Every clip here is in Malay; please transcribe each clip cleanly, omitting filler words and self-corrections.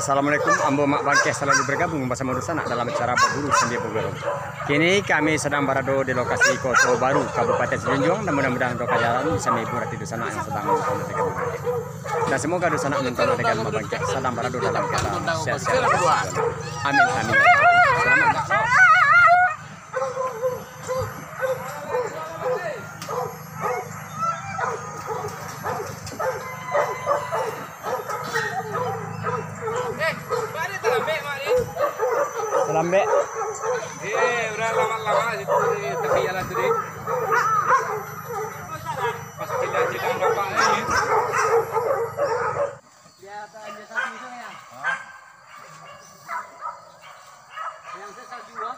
Assalamualaikum, Ambo Mak Bangkeh selalu bergabung bersama Sanak dalam acara berburu Sendi Bogor. Kini kami sedang berada di lokasi Kota Baru, Kabupaten Semenanjung, dan mudah-mudahan doa jalan bisa menghibur hati Sanak yang sedang menonton dengan Mak Bangkeh. Dan semoga Sanak menonton dengan Mak Bangkeh sedang berada dalam keadaan sehat-sehat. Amin, amin. Selamat. Lambe. Udah lama-lama itu tapi jalan tadi. Pas jalan nampak ini. Ya, ada satu itu ya. Yang sesal dua.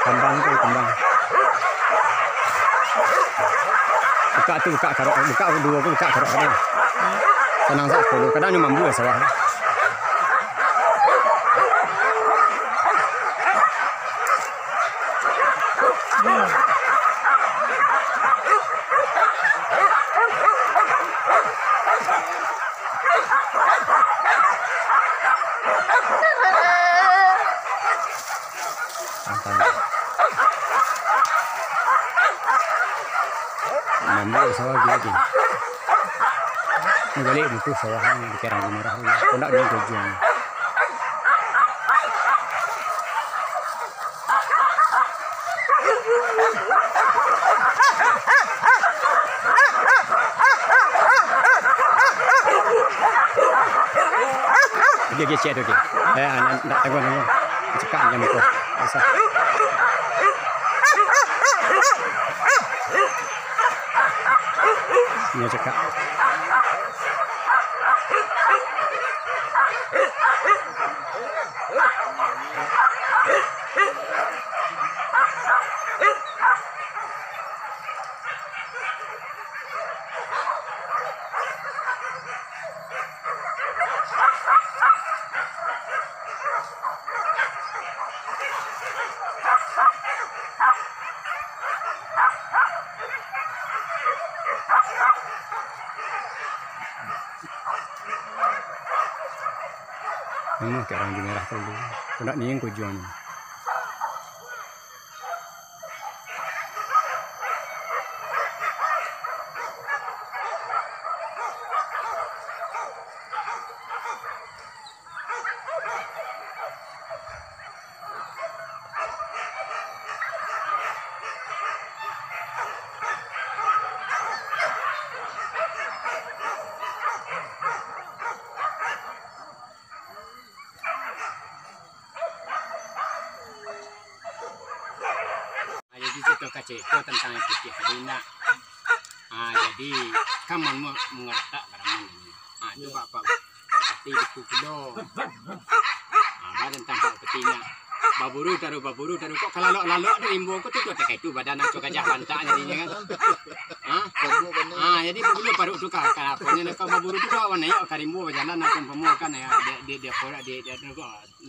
Kembang itu kembang. Buka tu buka karok, buka dua aku buka karok kadang. Tenang saja dulu, kadang ni mampu ya sawah. Mampu sawah lagi. Balik buku sawah di Kerang Merah. Kondak dia tujuan. Dia gecek tu dia. Nak tengok. Cekak jam tu. Asal. Ini cekak. Kerang merah dulu. Kondak ni yang kujuan. Cerita tentang putih Hadina. Jadi kamu mau mengertak barang ini. Itu apa? Peti itu kilo. Tentang petinya. Baburu taruh kok kalau lalu ada imbu kok tu tak itu badan nak cokajah bantak jadinya kan. Jadi baburu paru tu kakak. Punya nak baburu tu kau warna ya karimbu berjalan nak pemukan ya dia porak dia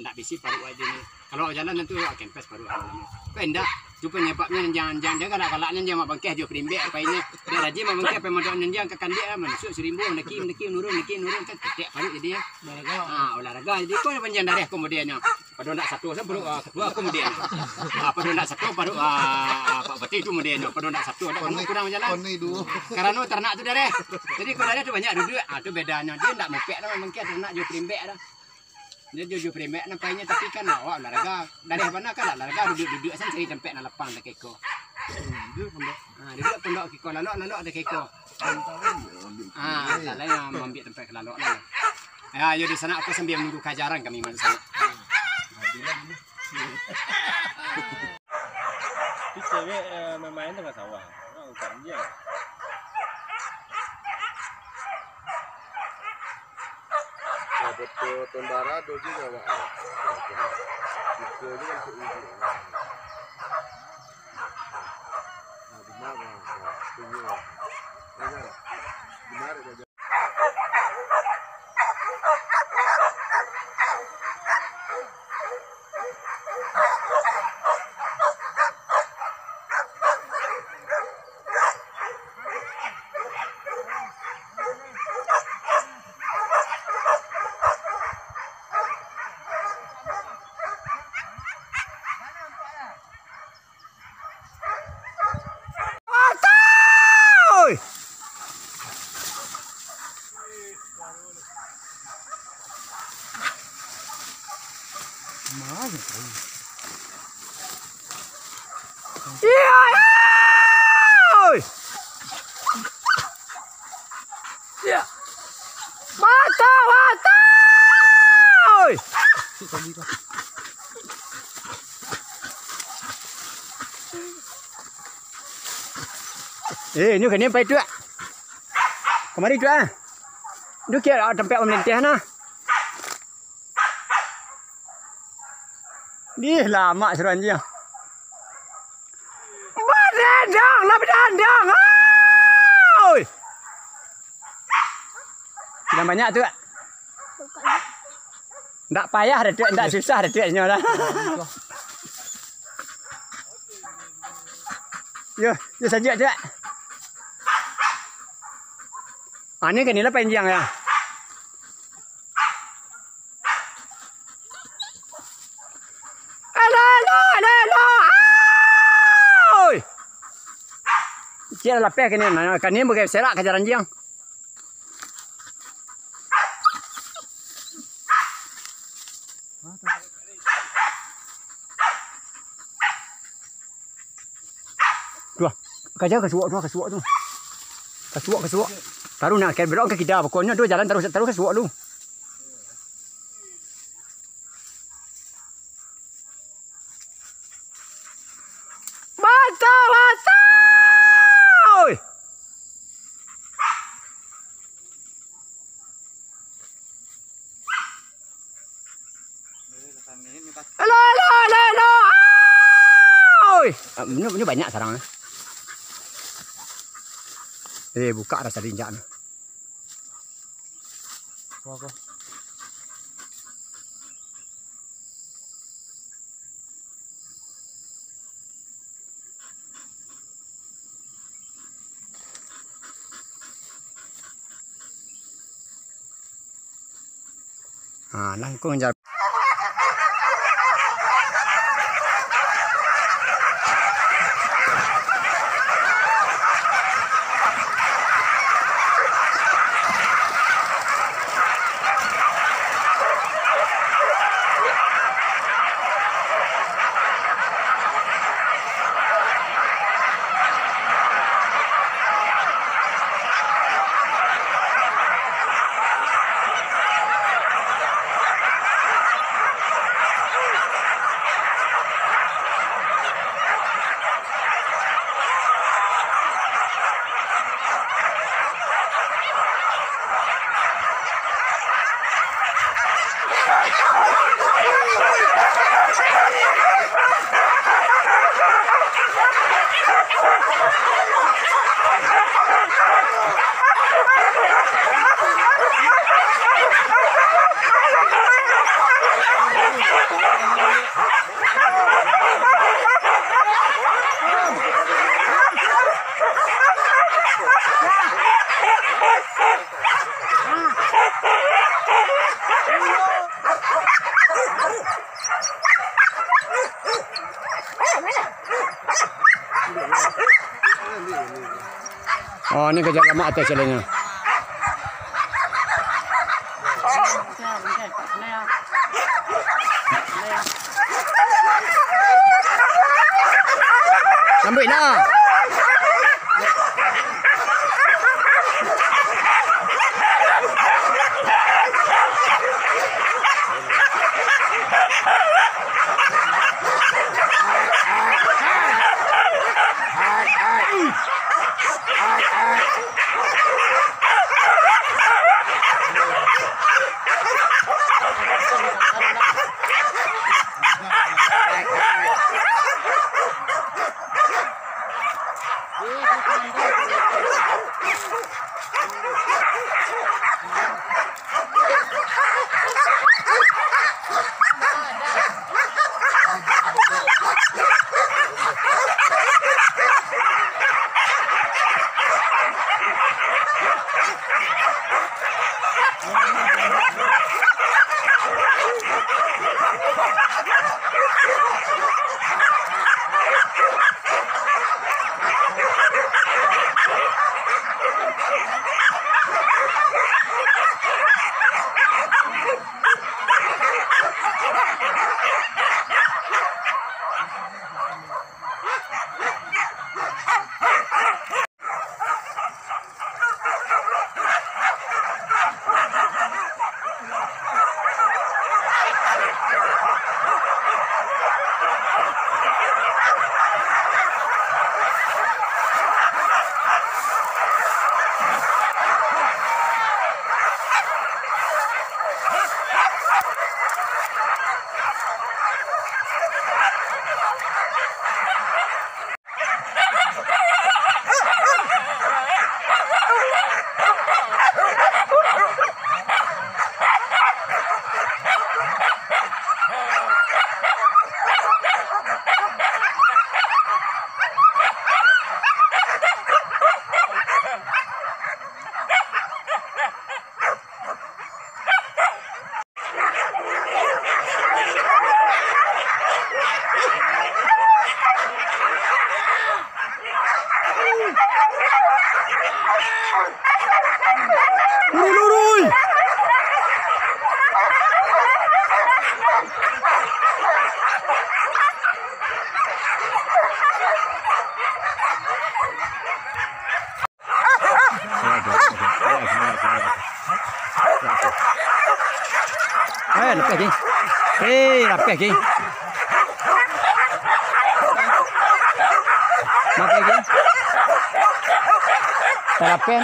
nak bisi paru aja ni. Kalau jalan nanti kempes paru namanya. Kau endak jumpa nyepaknya jangan dia kan kalaknya jangan bangkeh dia perimbek apa ini. Dia rajin bangkeh apa modal jangan ke kandia masuk 1000 naki nurun kan ketek paru jadi ya. Olahraga. Jadi kau panjang darah kemudiannya. Pada nak satu baru kedua kemudian. Pada nak satu baru apa beti itu kemudian. Pada nak satu ada kamu kurang jalan. Karena ternak tu darah. Jadi kalau darah tu banyak duduk. Tu bedanya dia tak mepek dah bangkeh ternak dia perimbek dah. Dia jujur premek nampaknya tapi kan awak olahraga. Dari mana kan olahraga duduk-duduk asan cari tempat nak lapang nak keko. Duduk pondok keko lalu ada keko. Salah yang ambil tempat ke lalu lah. Ya, yo di sana aku sambil menunggu kajaran kami mana sana. Di cewek main tengah sawah. Bukan dia. Dapat tentara doji nggak? Itu aja kan itu. Nah, di mana? Tunggu. Di mana aja? Ini kan ni pai tu. Kemari tu ah. Duk kira tempat melintih nah. Ni lama seranjang. Badandang, lah badandang. Oi. Sudah banyak tu. Ndak payah dah tu, ndak susah dah tu nya dah. Yo saja tu. Ini kan ni lah panjang ya. Kira lapeh kan ni bukan serak kejaran jiang. Dua, kerja kesuak tu. Kesuak. Taruh nak ke belok ke kita pokoknya dua jalan taruh kesuak lu. Bata. Ini banyak sekarang. Buka rasa rinjak. Langkung jauh. Oh, ini kejar lama atas jalannya. sambut lah. Lepas lagi. Lepas lagi. Lepas lagi. Lepas.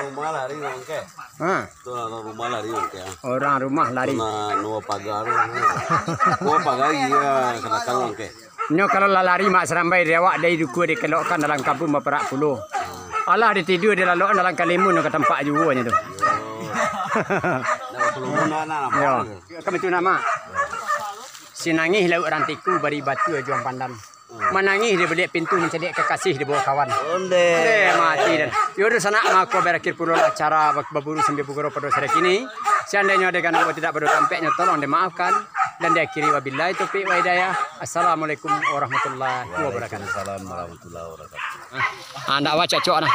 Rumah lari ngke. Tuh rumah lari ngke. Orang rumah lari. Nah, no pagar. No pagar iya kenakan ngke. Nyo kalau lari mak serambai rewak dari duku dia kelokkan dalam kampung Perak Pulau. Allah dia tidur dia lalok dalam kalimun ke tempat juga nya tu. Yo. Kami tu nama. Sinangih laut rantiku bari batu juang pandan. Menangis dia balik pintu mencelik kekasih di bawah kawan. Onde mati dan. Yaudah sana aku berakhir puluh acara berburu sambil bugoro pada sore kini. Seandainya ada kan tidak pada tampaknya tolong dimaafkan dan diakhiri wabillahi taufiq wa hidayah. Assalamualaikum warahmatullahi wabarakatuh. Assalamualaikum warahmatullahi wabarakatuh. Ndak baca cok nah.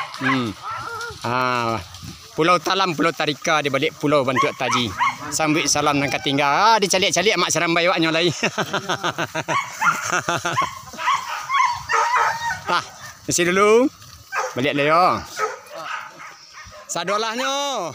Pulau Talam, Pulau Tarika di balik Pulau Bantuak Taji. Sambut salam dan ketinggal. Dicalik-calik mak serambai waknya lagi. Isi dulu. Balik dia. Sadolahnya.